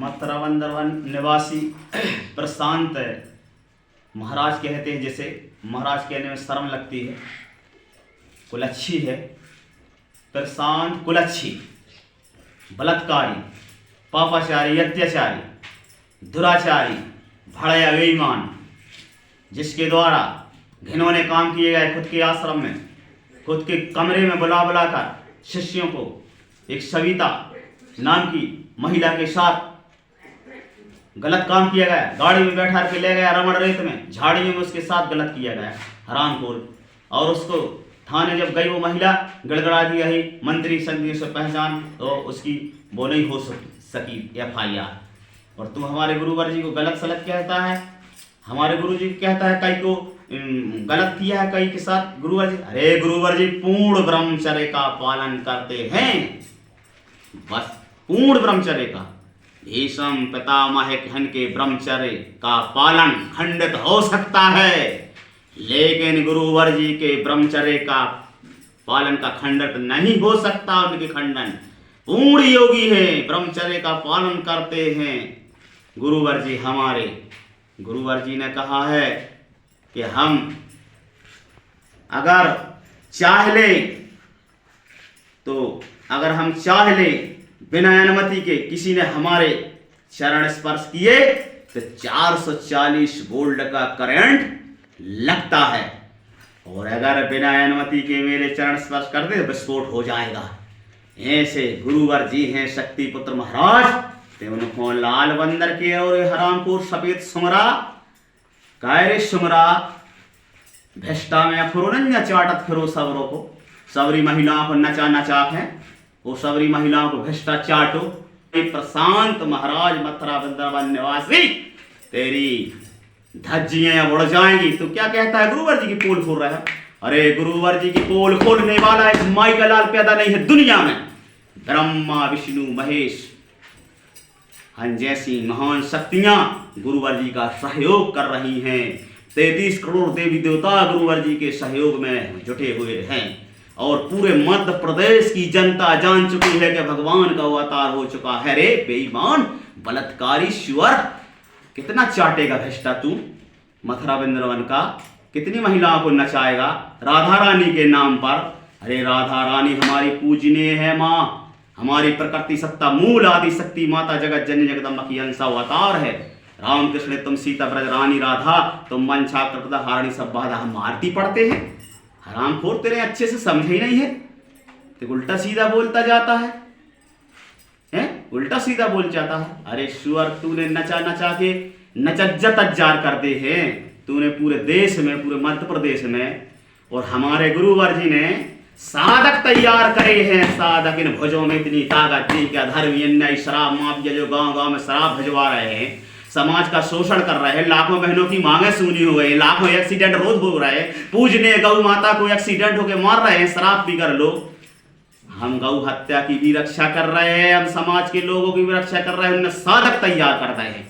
मथुरा वृंदावन निवासी प्रशांत महाराज कहते हैं, जैसे महाराज कहने में शर्म लगती है, कुलच्छी है, प्रशांत कुलच्छी, बलात्कारी, पापाचारी, अत्याचारी, दुराचारी, भड़या बेईमान, जिसके द्वारा घिनौने काम किए गए खुद के आश्रम में, खुद के कमरे में बुला बुलाकर शिष्यों को एक सविता नाम की महिला के साथ गलत काम किया गया। गाड़ी में बैठा के ले गया रमण रेत में, झाड़ियों में उसके साथ गलत किया गया, हरामखोर। और उसको थाने जब गई वो महिला, गड़गड़ा दी गई मंत्री संघ से पहचान, तो उसकी वो नहीं हो सकी FIR। और तू हमारे गुरुवर जी को गलत सलत कहता है, हमारे गुरु जी कहता है कई को गलत किया है कई के साथ गुरुवर जी। अरे गुरुवर जी पूर्ण ब्रह्मचर्य का पालन करते हैं, बस पूर्ण ब्रह्मचर्य का। भीष्म पितामह कहन के ब्रह्मचर्य का पालन खंडित हो सकता है, लेकिन गुरुवर जी के ब्रह्मचर्य का पालन का खंडित नहीं हो सकता। उनके खंडन पूर्ण योगी है, ब्रह्मचर्य का पालन करते हैं गुरुवर जी हमारे। गुरुवर जी ने कहा है कि हम अगर चाह ले तो अगर हम चाह ले बिना अनुमति के किसी ने हमारे चरण स्पर्श किए तो 440 वोल्ट का करंट लगता है, और अगर बिना अनुमति के मेरे चरण स्पर्श करते तो विस्फोट हो जाएगा। ऐसे गुरुवर जी हैं शक्ति पुत्र महाराज। ते उनको लाल बंदर के और हरामपुर सफेद सुमरा कायरे सुमरा भेष्टा में अफरोनन्या चाटत फिरो सबरों को, सबरी महिलाओं को नचा नचा है, वो सबरी महिलाओं को भ्रष्टा चाटो। प्रशांत महाराज मथुरा वृंदावन निवासी, तेरी धज्जियां उड़ जाएंगी। तो क्या कहता है गुरुवर जी की पोल खोल रहा है? अरे गुरुवर जी की पोल खोलने वाला इस माई का लाल पैदा नहीं है दुनिया में। ब्रह्मा विष्णु महेश हम जैसी महान शक्तियां गुरुवर जी का सहयोग कर रही हैं। 33 करोड़ देवी देवता गुरुवर जी के सहयोग में जुटे हुए हैं, और पूरे मध्य प्रदेश की जनता जान चुकी है कि भगवान का अवतार हो चुका है। रे बेईमान बलात्कारी सुअर, कितना चाटेगा भ्रष्टा तू मथुरा वृंदावन का, कितनी महिलाओं को नचाएगा राधा रानी के नाम पर। अरे राधा रानी हमारी पूजनीय है माँ, हमारी प्रकृति सत्ता मूल आदि शक्ति माता जगत जननी जगदम्बा की अंश अवतार है। राम कृष्ण तुम सीता ब्रज रानी राधा, तुम मंशा कृपदा हारणी सब बाधा। हम आरती पढ़ते हैं, हरामखोर तेरे अच्छे से समझे ही नहीं है, तो उल्टा सीधा बोलता जाता है, उल्टा सीधा बोल जाता है। अरे सुअर तूने नचा नचा के नचज्जत अज्जार कर दे हैं तूने पूरे देश में, पूरे मध्य प्रदेश में। और हमारे गुरुवर जी ने साधक तैयार करे हैं, साधक इन भुजों में इतनी ताकत थी कि अधर्मी अन्यायी शराब माफिया जो गांव गांव में शराब भिजवा रहे हैं, समाज का शोषण कर रहे हैं, लाखों बहनों की मांगे सुनी हो गई, लाखों एक्सीडेंट रोज हो रहे हैं, पूजने गौ माता को एक्सीडेंट होके मार रहे हैं शराब पीकर लोग। हम गौ हत्या की भी रक्षा कर रहे हैं, हम समाज के लोगों की भी रक्षा कर रहे हैं। उन्हें साधक तैयार करते हैं,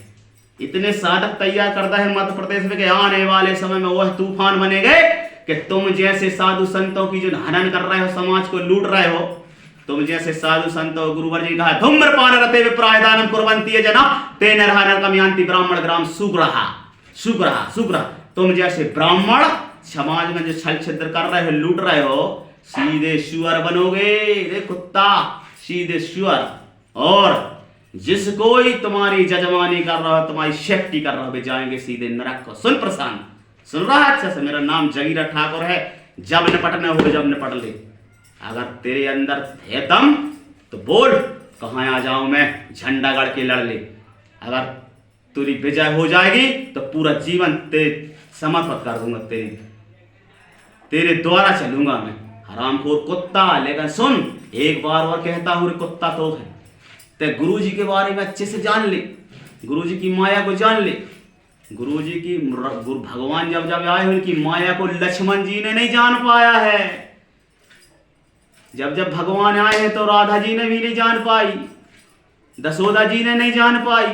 इतने साधक तैयार करता है मध्य प्रदेश में कि आने वाले समय में वह तूफान बनेंगे कि तुम जैसे साधु संतों की जो हनन कर रहे हो, समाज को लूट रहे हो, तुम जैसे साधु संतों गुरुवर जी कहा धूम्रपान रते विप्रायदानम कुर्वन्ति जना तेन नरकम यान्ति ब्राह्मण ग्राम सुग्रहा सुग्रहा सुग्रह। तुम जैसे ब्राह्मण समाज में जो छल छिद्र कर रहे हो, लूट रहे हो, सीधे सुअर बनोगे रे कुत्ता, सीधे सुअर। और जिस कोई तुम्हारी जजमानी कर रहा हो, तुम्हारी सेफ्टी कर रहा हो, वे जाएंगे सीधे नरक को। सुन प्रशांत, सुन रहा है अच्छा से? मेरा नाम जगीरा ठाकुर है, जब निपटना हो जब निपट ले। अगर तेरे अंदर है दम तो बोल, कहाँ आ जाऊं मैं, झंडा गड़ के लड़ ले। अगर तेरी विजय हो जाएगी तो पूरा जीवन समर्पित कर दूंगा, तेरे द्वारा चलूंगा मैं, हरामखोर कुत्ता। लेकिन सुन, एक बार और कहता हूं रे कुत्ता तो है, ते गुरु जी के बारे में अच्छे से जान ले, गुरु जी की माया को जान ले। गुरु जी की भगवान जब जब आए उनकी माया को लक्ष्मण जी ने नहीं जान पाया है, जब जब भगवान आए हैं तो राधा जी ने भी नहीं जान पाई, दशोदा जी ने नहीं जान पाई,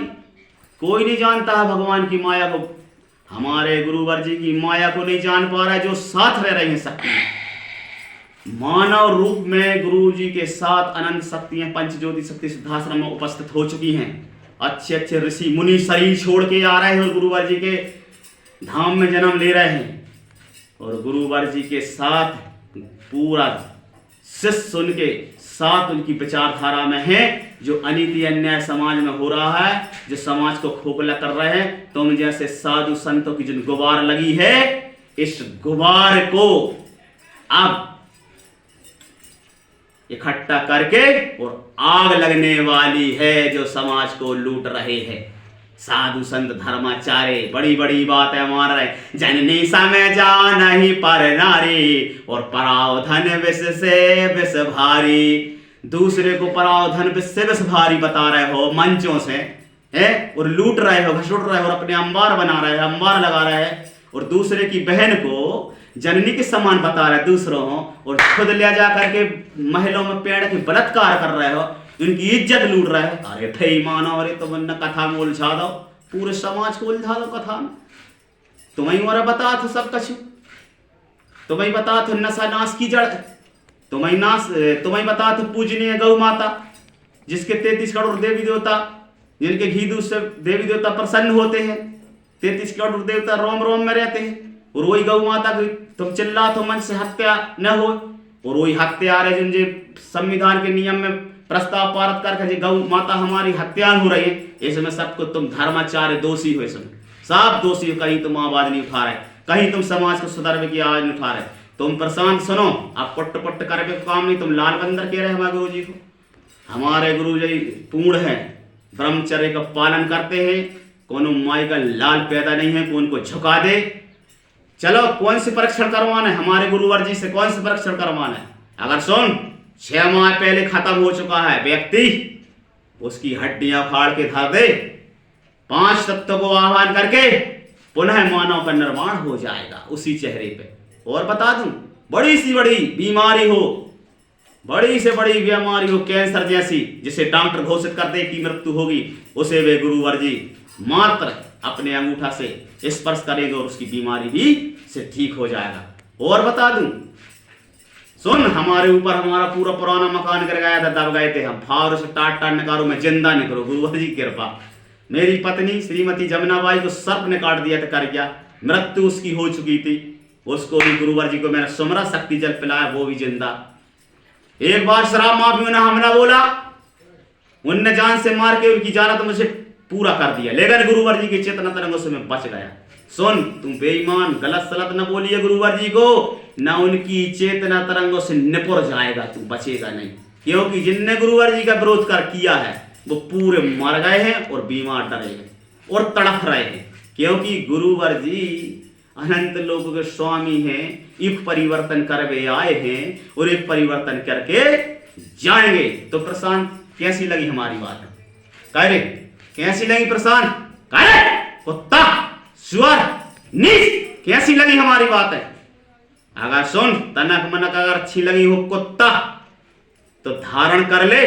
कोई नहीं जानता है भगवान की माया को। हमारे गुरुवर जी की माया को नहीं जान पा रहा है जो साथ रह रही है शक्ति। मानव रूप में गुरु जी के साथ अनंत शक्तियां पंचज्योति शक्ति सिद्धाश्रम में उपस्थित हो चुकी हैं। अच्छे अच्छे ऋषि मुनि शरीर छोड़ के आ रहे हैं और गुरुवर जी के धाम में जन्म ले रहे हैं और गुरुवर जी के साथ पूरा शिष्य उनके साथ उनकी विचारधारा में है। जो अनीति अन्याय समाज में हो रहा है, जो समाज को खोखला कर रहे हैं, तुम जैसे साधु संतों की जो गुबार लगी है, इस गुबार को अब इकट्ठा करके और आग लगने वाली है जो समाज को लूट रहे हैं। साधु संत धर्माचार्य बड़ी बड़ी बातें मार रहे, जननी समय जा नहीं पर नारी और परावधन विष से विष भारी। दूसरे को परावधन विष से विष भारी बता रहे हो मंचों से है और लूट रहे हो, घसुट रहे हो और अपने अंबार बना रहे हो, अंबार लगा रहे हैं और दूसरे की बहन को जननी के समान बता रहे दूसरों और खुद ले जा करके महलों में पेड़ के बलात्कार कर रहे हो, उनकी इज्जत लूट रहे हो। अरे भाई मानो, अरे तुम तो कथा में उलझा दो, पूरे समाज को उलझा दो कथा में। तुम्हें मोरा बता था सब कछु, तुम्हें बता था नशा नाश की जड़, तुम्हें बता था पूजनीय गौ माता जिसके 33 करोड़ देवी देवता, जिनके घी दूध से देवी देवता प्रसन्न होते हैं, 33 करोड़ देवता रोम रोम में रहते हैं और वही गौ माता की तुम चिल्ला तो मन से हत्या न हो और वही हत्यारे जिन संविधान के नियम में प्रस्ताव पारित करके गौ माता हमारी हत्या हो रही है, इसमें सबको तुम धर्माचार्य दोषी हो, इसमें सब दोषी हो। कहीं तुम आवाज नहीं उठा रहे, कहीं तुम समाज को सुधारने की आवाज नहीं उठा रहे। तुम प्रशांत सुनो, आप पुट पुट करके काम नहीं, तुम लाल बंदर कह रहे हमारे गुरु जी को। हमारे गुरु जी पूर्ण है, ब्रह्मचर्य का पालन करते हैं, कोनो माई का लाल पैदा नहीं है को उनको झुका दे। चलो कौन से परीक्षण करवाना है हमारे गुरुवर जी से, कौन से परीक्षण करवाना है? अगर सुन 6 माह पहले खत्म हो चुका है व्यक्ति, उसकी हड्डियां फाड़ के धर दे, 5 तत्वों को आह्वान करके पुनः मानव का निर्माण हो जाएगा उसी चेहरे पे। और बता दूं, बड़ी सी बड़ी बीमारी हो, बड़ी से बड़ी बीमारी हो कैंसर जैसी, जिसे डॉक्टर घोषित कर दे कि मृत्यु होगी, उसे वे गुरुवर जी मात्र अपने अंगूठा से स्पर्श करेंगे और उसकी बीमारी भी से ठीक हो जाएगा। और बता दूं, सुन, हमारे ऊपर हमारा पूरा पुराना मकान गिर गया था, दब गए थे हम, फावर से टाट टाट निकालो, मैं जिंदा निकलो, गुरुवर जी की कृपा। मेरी पत्नी श्रीमती जमुनाबाई को सर्प ने काट दिया था, कर गया, मृत्यु उसकी हो चुकी थी, उसको भी गुरुवर जी को मैंने सुमरा शक्ति जल पिलाया, वो भी जिंदा। एक बार शराब माफियों ने हमला बोला, उनने जान से मार के उनकी जाना तो मुझे पूरा कर दिया, लेकिन गुरुवर जी के चेतना तरंगों से मैं बच गया। सुन, तुम बेईमान गलत सलत न बोलिए गुरुवर जी को, ना उनकी चेतना तरंगों से निपुर जाएगा, तू बचेगा नहीं, क्योंकि जिनने गुरुवर जी का विरोध कर किया है वो पूरे मर गए हैं और बीमार डरे हैं और तड़फ रहे हैं, क्योंकि गुरुवर जी अनंत लोगों के स्वामी हैं, एक परिवर्तन करके आए हैं और एक परिवर्तन करके जाएंगे। तो प्रशांत कैसी लगी हमारी बात? कह रे कैसी लगी प्रशांत? कह रे कुत्ता सुअर नीच, कैसी लगी हमारी बात है? अगर सुन, तनक मनक अगर अच्छी लगी हो कुत्ता तो धारण कर ले।